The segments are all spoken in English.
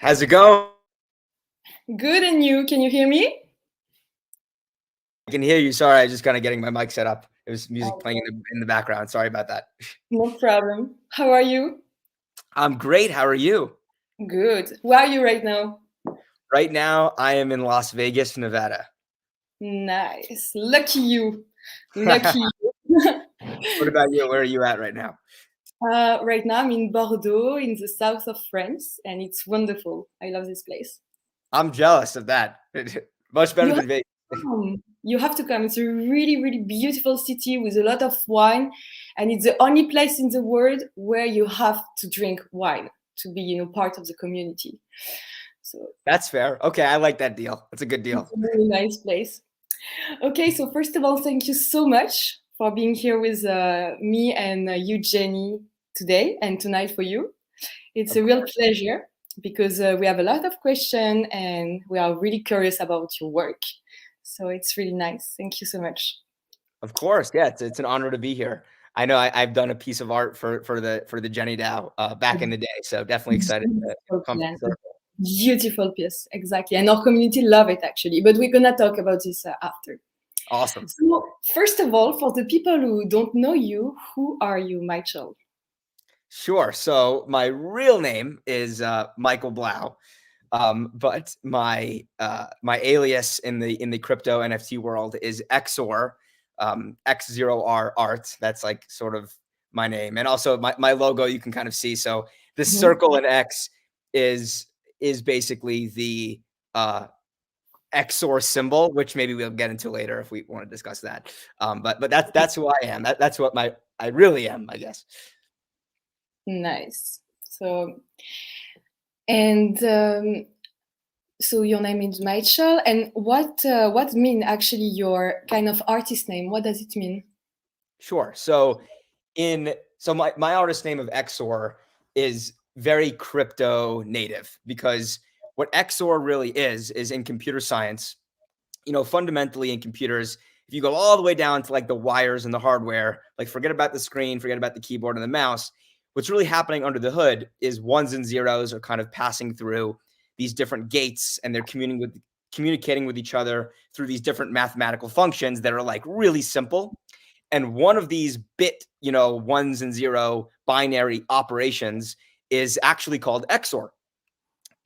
How's it going? Good, and you? Can you hear me? I can hear you. Sorry, I was just kind of getting my mic set up. It was music playing Okay, in the background. Sorry about that. no problem. How are you? I'm great. How are you? Good. Where are you right now? Right now, I am in Las Vegas, Nevada. Nice. Lucky you. What Lucky you. about you? Where are you at right now? Right now I'm in Bordeaux, in the south of France, and it's wonderful. I love this place. I'm jealous of that. Much better You have than Vegas. to come. You have to come. It's a really, really beautiful city with a lot of wine, and it's the only place in the world where you have to drink wine to be, part of the community. So That's fair. Okay, I like that deal. That's a good it's deal. a really nice place. Okay, so first of all, thank you so much for being here with me and you, Jenny, today and tonight for you. It's Of a real course. pleasure because we have a lot of questions and we are really curious about your work. So it's really nice. Thank you so much. Of course. Yeah, it's an honor to be here. I know I've done a piece of art for the Jenny DAO back in the day, so definitely excited to Beautiful come plan. full circle. Beautiful piece, exactly. And our community love it actually. But we're gonna talk about this after. Awesome. So first of all, for the people who don't know you, who are you, Michael? Sure. So my real name is Michael Blau, but my alias in the crypto NFT world is XOR, X0R Art. That's like sort of my name, and also my logo. You can kind of see. So the Mhm. circle and X is basically the XOR symbol, which maybe we'll get into later if we want to discuss that. But that's who I am. That's what I really am, I guess. Nice. And so your name is Michael, and what mean actually your kind of artist name? What does it mean? Sure. So my artist name of XOR is very crypto native because what XOR really is in computer science, fundamentally in computers, if you go all the way down to like the wires and the hardware, like forget about the screen, forget about the keyboard and the mouse, what's really happening under the hood is ones and zeros are kind of passing through these different gates and they're communicating with each other through these different mathematical functions that are like really simple. And one of these bit, ones and zero binary operations is actually called XOR.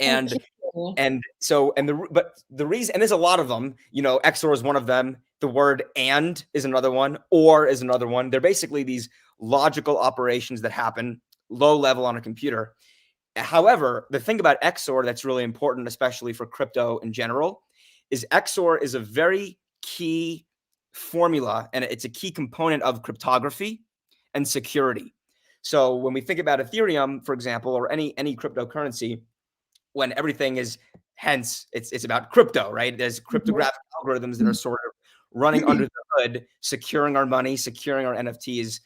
And Okay. and so and the reason, and there's a lot of them, XOR is one of them. The word and is another one, or is another one. They're basically these logical operations that happen low level on a computer. However, the thing about XOR that's really important, especially for crypto in general, is XOR is a very key formula and it's a key component of cryptography and security. So when we think about Ethereum, for example, or any cryptocurrency, when everything is hence it's about crypto, right? There's Mhm. cryptographic algorithms that are sort of running under the hood, securing our money, securing our NFTs,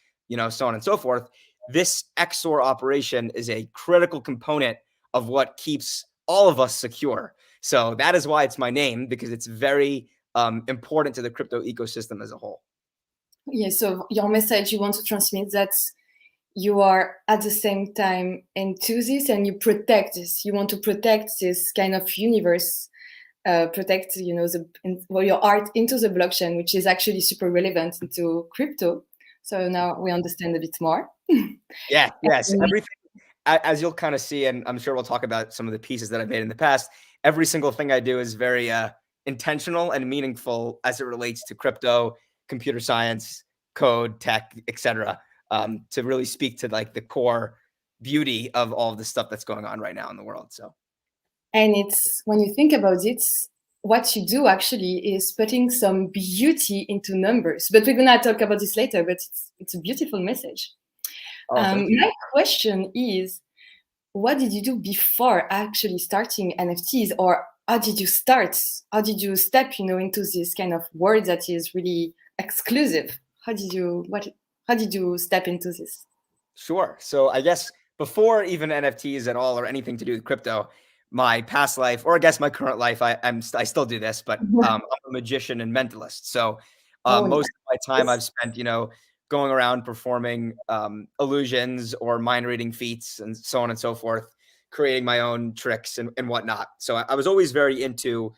so on and so forth. This XOR operation is a critical component of what keeps all of us secure. So that is why it's my name, because it's very important to the crypto ecosystem as a whole. Yeah, so your message you want to transmit that you are at the same time into this and you protect this. You want to protect this kind of universe, protect your art into the blockchain, which is actually super relevant into crypto. So now we understand a bit more. Yeah, yes. And Everything, as you'll kind of see, and I'm sure we'll talk about some of the pieces that I've made in the past. Every single thing I do is very intentional and meaningful as it relates to crypto, computer science, code, tech, etc. To really speak to like the core beauty of all of the stuff that's going on right now in the world. So And it's when you think about it, what you do actually is putting some beauty into numbers. But we're gonna talk about this later. But it's a beautiful message. oh, thank you. My question is, what did you do before actually starting NFTs, or how did you start? How did you step, into this kind of world that is really exclusive? How did you step into this? Sure. So I guess before even NFTs at all or anything to do with crypto, my past life, or I guess my current life, I still do this, but I'm a magician and mentalist. So Oh, most of my time nice. I've spent, going around performing illusions or mind reading feats and so on and so forth, creating my own tricks and whatnot. So I was always very into,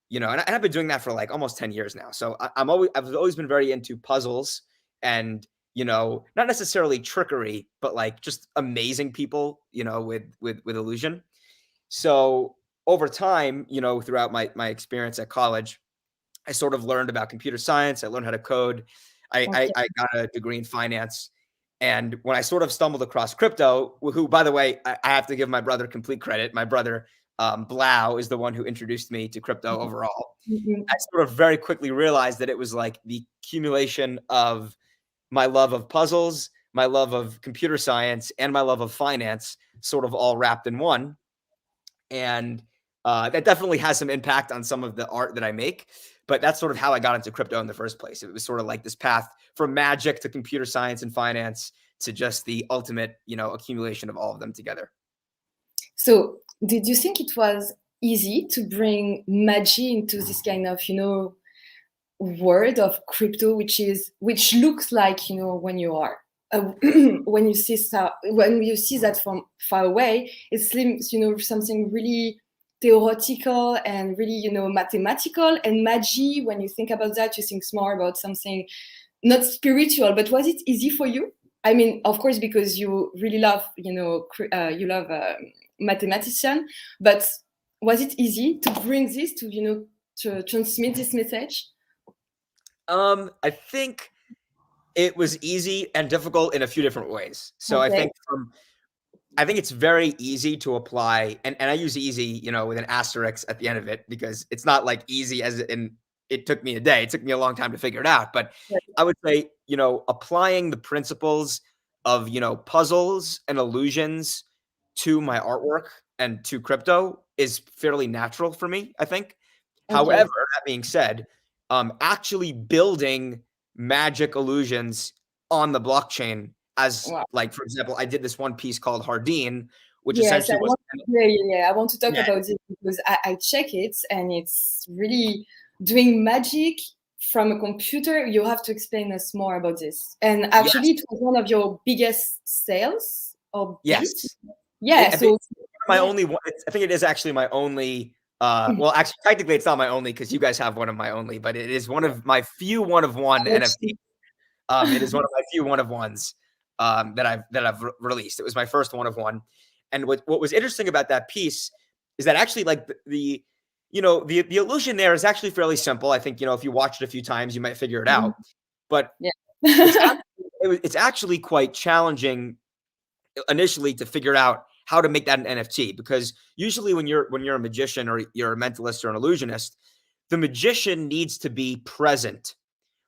you know, and I've been doing that for like almost 10 years now. So I've always been very into puzzles and, you know, not necessarily trickery, but like just amazing people, you know, with illusion. So over time, you know, throughout my experience at college, I sort of learned about computer science. I learned how to code. I got a degree in finance. And when I sort of stumbled across crypto, who, by the way, I have to give my brother complete credit. My brother, Blau, is the one who introduced me to crypto overall. I sort of very quickly realized that it was like the accumulation of my love of puzzles, my love of computer science, and my love of finance sort of all wrapped in one. And that definitely has some impact on some of the art that I make. But that's sort of how I got into crypto in the first place. It was sort of like this path from magic to computer science and finance to just the ultimate, you know, accumulation of all of them together. So did you think it was easy to bring magic into this kind of, you know, world of crypto, which looks like, you know, when you are when you see that from far away, it seems, you know, something really theoretical and really, you know, mathematical. And magic, when you think about that, you think more about something not spiritual. But was it easy for you? I mean, of course, because you really love, you know, you love mathematician. But was it easy to bring this to, you know, to transmit this message? I think it was easy and difficult in a few different ways. So Okay. I think it's very easy to apply, and I use easy, you know, with an asterisk at the end of it, because it's not like easy as in it took me a day. It took me a long time to figure it out. But I would say, you know, applying the principles of, you know, puzzles and illusions to my artwork and to crypto is fairly natural for me, I think. Okay. However, that being said, actually building magic illusions on the blockchain as like, for example, I did this one piece called Hardin, which essentially was I want to talk about it because I check it and it's really doing magic from a computer. You have to explain us more about this. And actually, it was one of your biggest sales or yes. Yeah. I think my only one. I think it is actually my only. Well, actually, technically, it's not my only because you guys have one of my only, but it is one of my few one of one NFT. It is one of my few one of ones that I've released. It was my first one of one, and what was interesting about that piece is that actually, like the you know, the illusion there is actually fairly simple. I think, you know, if you watch it a few times, you might figure it out. But it's actually quite challenging initially to figure out how to make that an NFT, because usually when you're a magician or you're a mentalist or an illusionist, the magician needs to be present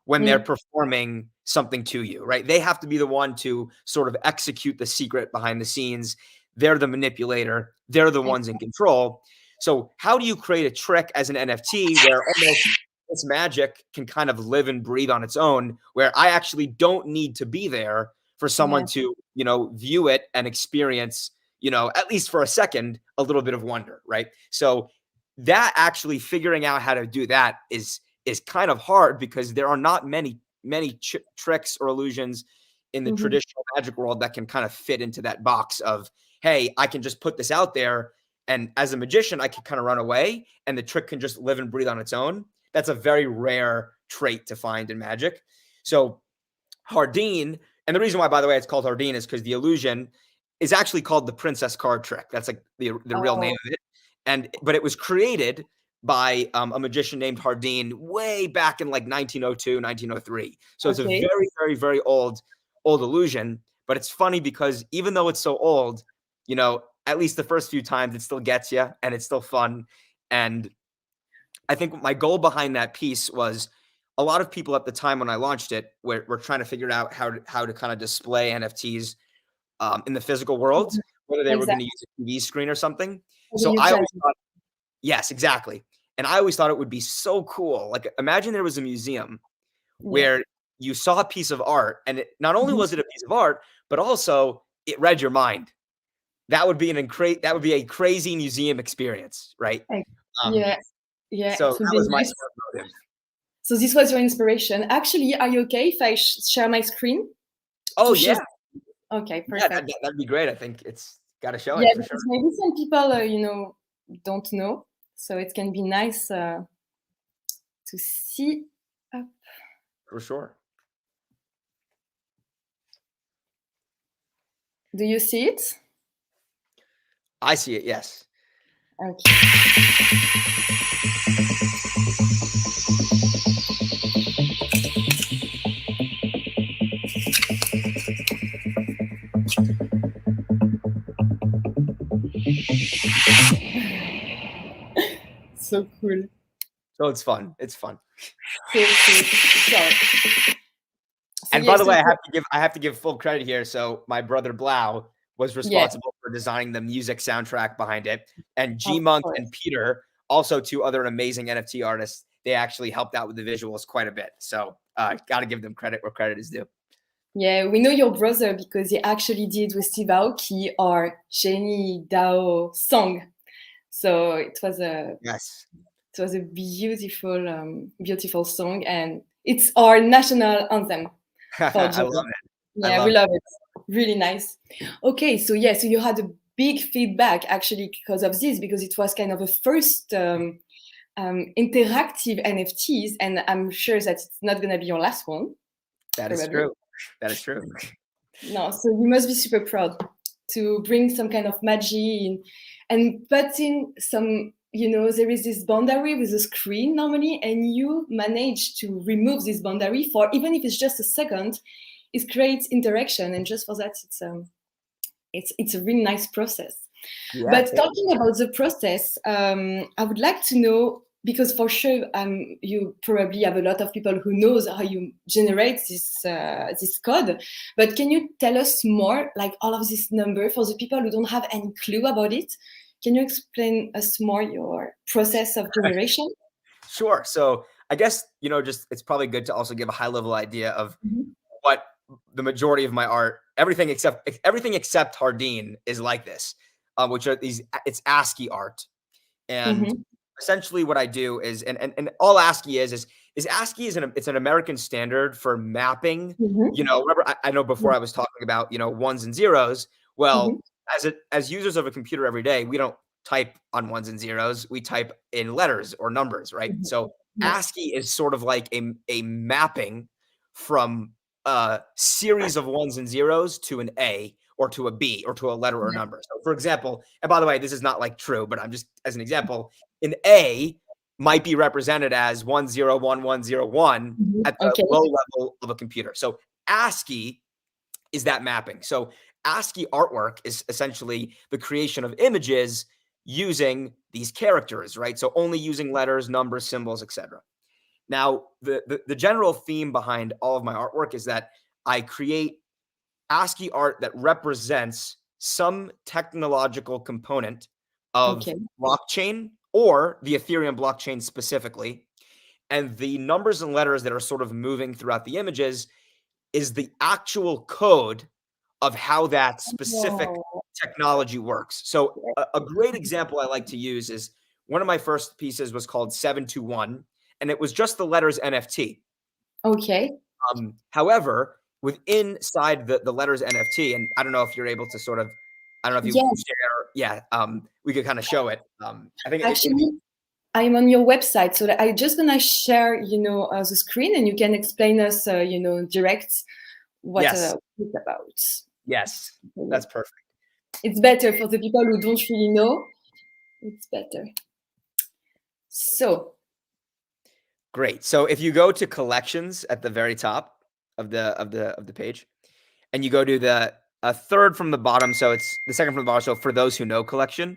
when they're performing something to you, right? They have to be the one to sort of execute the secret behind the scenes. They're the manipulator. They're the ones in control. So how do you create a trick as an NFT where almost this magic can kind of live and breathe on its own, where I actually don't need to be there for someone to, you know, view it and experience, you know, at least for a second, a little bit of wonder, right? So that actually figuring out how to do that is kind of hard, because there are not many tricks or illusions in the traditional magic world that can kind of fit into that box of, hey, I can just put this out there, and as a magician, I can kind of run away, and the trick can just live and breathe on its own. That's a very rare trait to find in magic. So Hardin, and the reason why, by the way, it's called Hardin is because the illusion is actually called the princess card trick. That's like the real name of it. But it was created by a magician named Hardin way back in like 1902, 1903. So it's a very, very, very old illusion. But it's funny because even though it's so old, you know, at least the first few times it still gets you and it's still fun. And I think my goal behind that piece was, a lot of people at the time when I launched it were trying to figure out how to kind of display NFTs in the physical world, whether they were going to use a TV screen or something. So I always thought, yes, exactly. And I always thought it would be so cool. Like, imagine there was a museum where you saw a piece of art, and not only was it a piece of art, but also it read your mind. That would be a crazy museum experience, right? So that was my motive. So this was your inspiration. Actually, are you okay if I share my screen? Oh, yeah. Okay, perfect. Yeah, that'd be great. I think it's Gotta show Yeah, it for sure. because maybe some people, you know, don't know, so it can be nice to see. For sure. Do you see it? I see it, yes. Okay. So cool. So it's fun. It's fun. And by yes, the way, I have to give full credit here. So my brother Blau was yeah, responsible for designing the music soundtrack behind it. And G of Monk course. and Peter, also two other amazing NFT artists, they actually helped out with the visuals quite a bit. So gotta give them credit where credit is due. Yeah, we know your brother because he actually did with Steve Aoki our Jenny DAO song. So it was a beautiful, beautiful song, and it's our national anthem for I Jenny. love it. Yeah, we love it. Really nice. Okay, so yeah, so you had a big feedback actually because of this, because it was kind of a first interactive NFTs, and I'm sure that it's not gonna be your last one. That is true. That is true. No, so you must be super proud to bring some kind of magic in and put in some, you know, there is this boundary with the screen normally, and you manage to remove this boundary for, even if it's just a second, it creates interaction, and just for that, it's a really nice process. Yeah, but talking about the process, I would like to know, because for sure you probably have a lot of people who knows how you generate this code, but can you tell us more, like all of this number, for the people who don't have any clue about it? Can you explain us more your process of generation? Sure. So I guess, you know, just it's probably good to also give a high level idea of what the majority of my art, everything except Hardin is like this, which are these, it's Ascii art. And essentially what I do is, and all Ascii is Ascii is it's an American standard for mapping. You know, remember, I know before I was talking about, you know, ones and zeros. Well, as users of a computer every day, we don't type on ones and zeros. We type in letters or numbers, right? So Ascii is sort of like a mapping from a series of ones and zeros to an A or to a B or to a letter or a number. So for example, and by the way, this is not like true, but I'm just as an example, an A might be represented as 101101 at the low level of a computer. So Ascii is that mapping. So Ascii artwork is essentially the creation of images using these characters, right? So only using letters, numbers, symbols, etc. Now, the general theme behind all of my artwork is that I create Ascii art that represents some technological component of blockchain or the Ethereum blockchain specifically. And the numbers and letters that are sort of moving throughout the images is the actual code of how that specific technology works. So a great example I like to use is one of my first pieces was called 721, and it was just the letters NFT. However, inside the letters NFT, and I don't know if you're able to sort of, I don't know if you share. Yeah, we could kind of show it. I think actually, I'm on your website, so that I'm just gonna share, you know, the screen, and you can explain us, you know, direct what it's about. Yes, that's perfect. It's better for the people who don't really know. It's better. So great. So if you go to collections at the very top of the page, and you go to the third from the bottom, so it's the second from the bottom. So for those who know collection,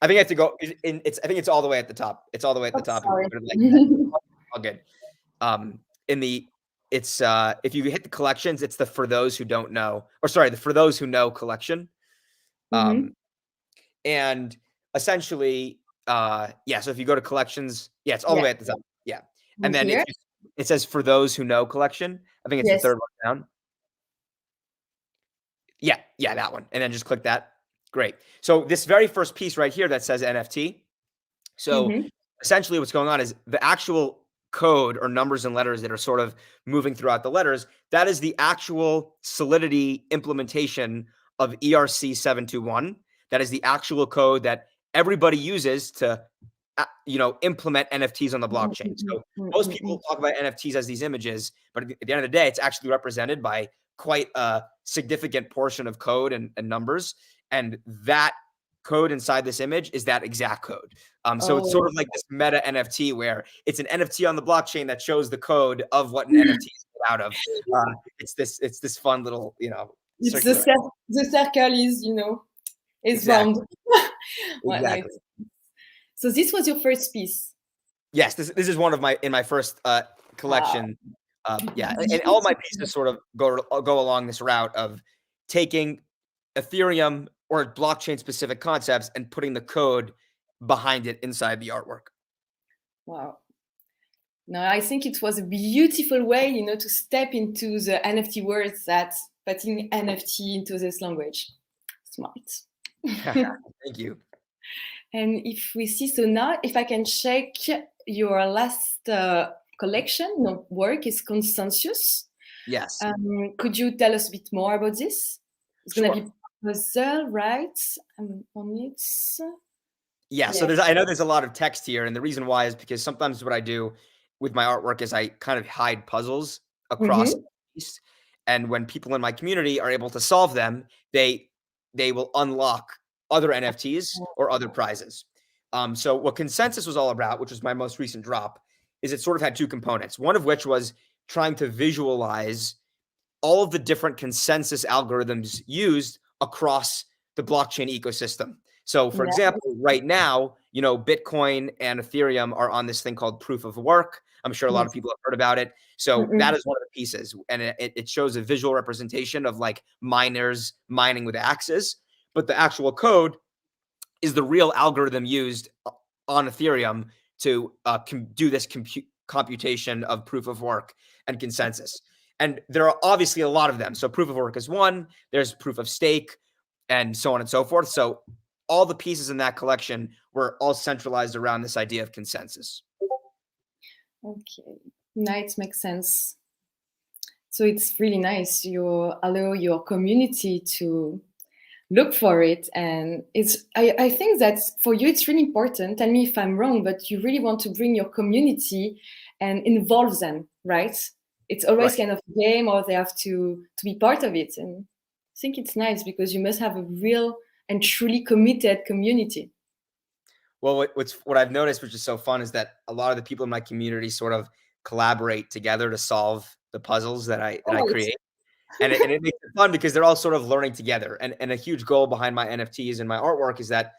I think I have to go. I think it's all the way at the top. It's all the way at the top. Sorry. All good. If you hit the collections, it's the for those who don't know, or sorry, the for those who know collection. And essentially, so if you go to collections, it's all the way at the top. Yeah. And then it says for those who know collection. I think it's the third one down. Yeah, that one. And then just click that. Great. So this very first piece right here that says NFT. So essentially what's going on is the actual code or numbers and letters that are sort of moving throughout the letters, that is the actual Solidity implementation of ERC 721. That is the actual code that everybody uses to implement NFTs on the blockchain. So most people talk about NFTs as these images, but at the end of the day, it's actually represented by quite a significant portion of code and numbers. And that code inside this image is that exact code. So it's sort of like this meta NFT where it's an NFT on the blockchain that shows the code of what an NFT is made out of. It's this fun little, it's the circle is, is round. Exactly. So this was your first piece. Yes, this is one of my first collection. Wow. And all my pieces sort of go along this route of taking Ethereum or blockchain specific concepts and putting the code behind it inside the artwork. Wow. No, I think it was a beautiful way, to step into the NFT words that putting NFT into this language. Smart. Thank you. And if we see, so now if I can check your last collection, work is Consensus. Yes. Could you tell us a bit more about this? It's going to be puzzle, right? On it. Yeah, so I know there's a lot of text here, and the reason why is because sometimes what I do with my artwork is I kind of hide puzzles across the piece, and when people in my community are able to solve them, they will unlock other NFTs or other prizes. So what Consensus was all about, which was my most recent drop, is it sort of had two components. One of which was trying to visualize all of the different consensus algorithms used across the blockchain ecosystem. So for example, right now, Bitcoin and Ethereum are on this thing called proof of work. I'm sure a lot of people have heard about it. So that is one of the pieces. And it shows a visual representation of like miners mining with axes. But the actual code is the real algorithm used on Ethereum to do this computation of proof of work and consensus. And there are obviously a lot of them. So proof of work is one, there's proof of stake, and so on and so forth. So all the pieces in that collection were all centralized around this idea of consensus. Okay, nice, makes sense. So it's really nice. You allow your community to look for it, and I think that for you it's really important. Tell me if I'm wrong, but you really want to bring your community and involve them, right? It's always kind of a game, or they have to be part of it. And I think it's nice because you must have a real and truly committed community. Well, what I've noticed, which is so fun, is that a lot of the people in my community sort of collaborate together to solve the puzzles that I create. And it makes it fun because they're all sort of learning together. And a huge goal behind my NFTs and my artwork is that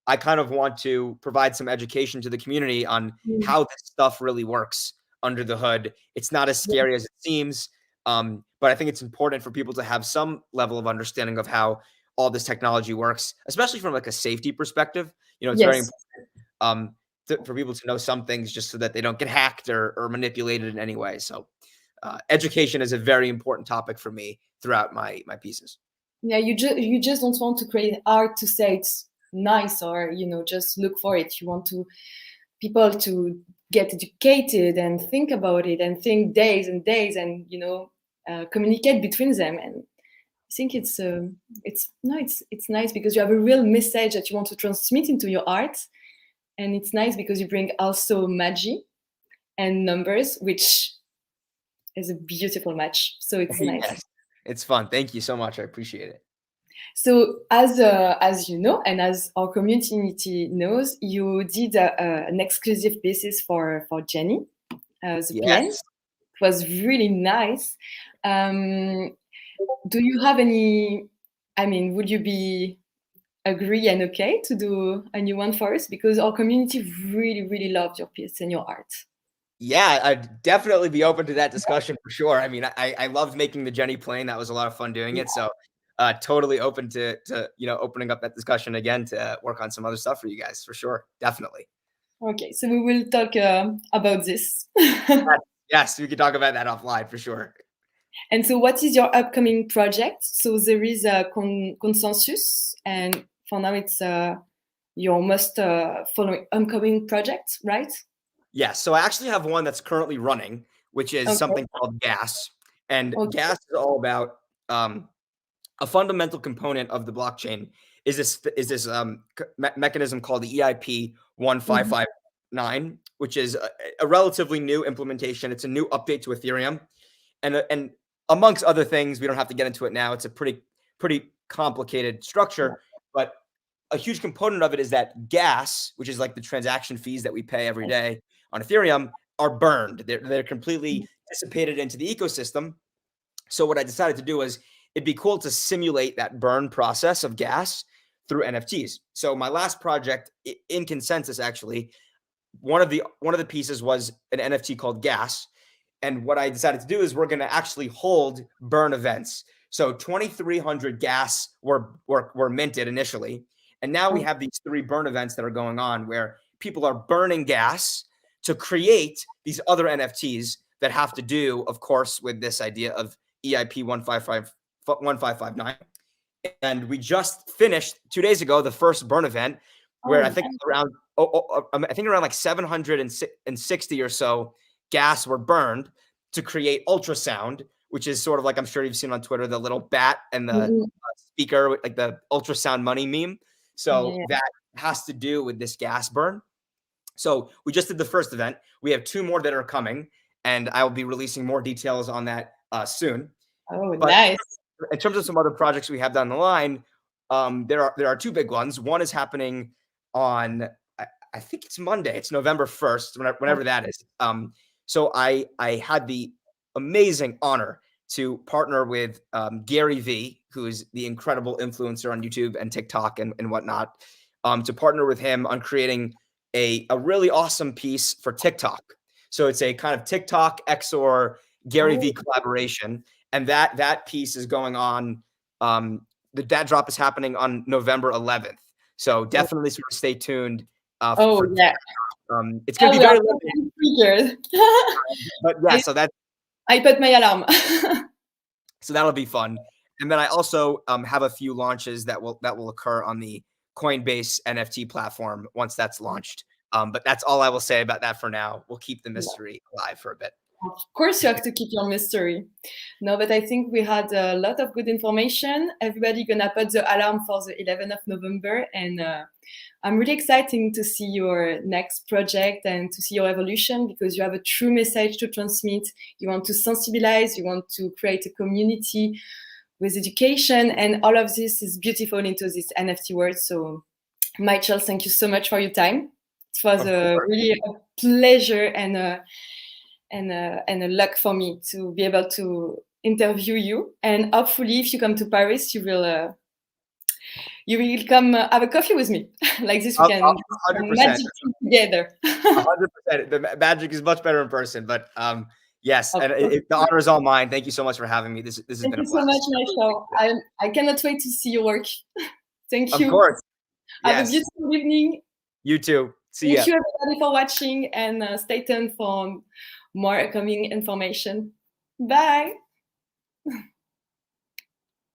I kind of want to provide some education to the community on how this stuff really works under the hood. It's not as scary as it seems, but I think it's important for people to have some level of understanding of how all this technology works, especially from like a safety perspective. It's very important for people to know some things just so that they don't get hacked or manipulated in any way. So education is a very important topic for me throughout my pieces. Yeah, you just don't want to create art to say it's nice or just look for it. You want people to get educated and think about it and think days and days and communicate between them. And I think it's nice because you have a real message that you want to transmit into your art, and it's nice because you bring also magic and numbers, which is a beautiful match. So it's nice. Yes, it's fun. Thank you so much. I appreciate it. So as you know, and as our community knows, you did an exclusive pieces for Jenny, the pen. It was really nice. Do you have any? I mean, would you be agree and okay to do a new one for us? Because our community really, really loved your piece and your art. Yeah, I'd definitely be open to that discussion for sure. I mean, I loved making the Jenny plane. That was a lot of fun doing it. So totally open to opening up that discussion again to work on some other stuff for you guys for sure. Definitely. Okay, so we will talk about this. Yes, we could talk about that offline for sure. And so what is your upcoming project? So there is a consensus, and for now it's your most following upcoming project, right? Yes. So I actually have one that's currently running, which is something called Gas. And Gas is all about a fundamental component of the blockchain is this mechanism called the EIP 1559, which is a relatively new implementation. It's a new update to Ethereum, and amongst other things, we don't have to get into it now. It's a pretty complicated structure, but a huge component of it is that gas, which is like the transaction fees that we pay every day on Ethereum, are burned. They're completely dissipated into the ecosystem. So what I decided to do was, it'd be cool to simulate that burn process of gas through NFTs. So my last project in consensus, actually, one of the pieces was an NFT called Gas. And what I decided to do is we're going to actually hold burn events. So 2,300 gas were minted initially. And now we have these 3 burn events that are going on where people are burning gas to create these other NFTs that have to do, of course, with this idea of EIP 1559. And we just finished 2 days ago the first burn event, where I think around like 760 or so gas were burned to create ultrasound, which is sort of like, I'm sure you've seen on Twitter, the little bat and the speaker, like the ultrasound money meme. So that has to do with this gas burn. So we just did the first event. We have 2 more that are coming, and I will be releasing more details on that soon. Oh, but nice. In terms of some other projects we have down the line, there are 2 big ones. One is happening on, I think it's Monday. It's November 1st, whenever that is. So I had the amazing honor to partner with Gary V, who is the incredible influencer on YouTube and TikTok and whatnot, to partner with him on creating a really awesome piece for TikTok. So it's a kind of TikTok XOR Gary V collaboration. And that piece is going on. That drop is happening on November 11th. So definitely sort of stay tuned. It's going to be very limited. But yeah, so that I put my alarm. So that'll be fun. And then I also have a few launches that will occur on the Coinbase NFT platform once that's launched. But that's all I will say about that for now. We'll keep the mystery alive for a bit. Of course, you have to keep your mystery. No, but I think we had a lot of good information. Everybody gonna put the alarm for the 11th of November. And I'm really excited to see your next project and to see your evolution, because you have a true message to transmit. You want to sensibilize, you want to create a community with education, and all of this is beautiful into this NFT world. So Michael, thank you so much for your time. It was really a pleasure and a luck for me to be able to interview you. And hopefully, if you come to Paris, you will come have a coffee with me. Like this, we can 100%. magic together. 100%. The magic is much better in person. But yes, and the honor is all mine. Thank you so much for having me. This has been a blast. Thank you so much, Michael. I cannot wait to see your work. Thank you. Of course. Have a beautiful evening. You too. See ya. Thank you everybody for watching, and stay tuned for more upcoming information. Bye.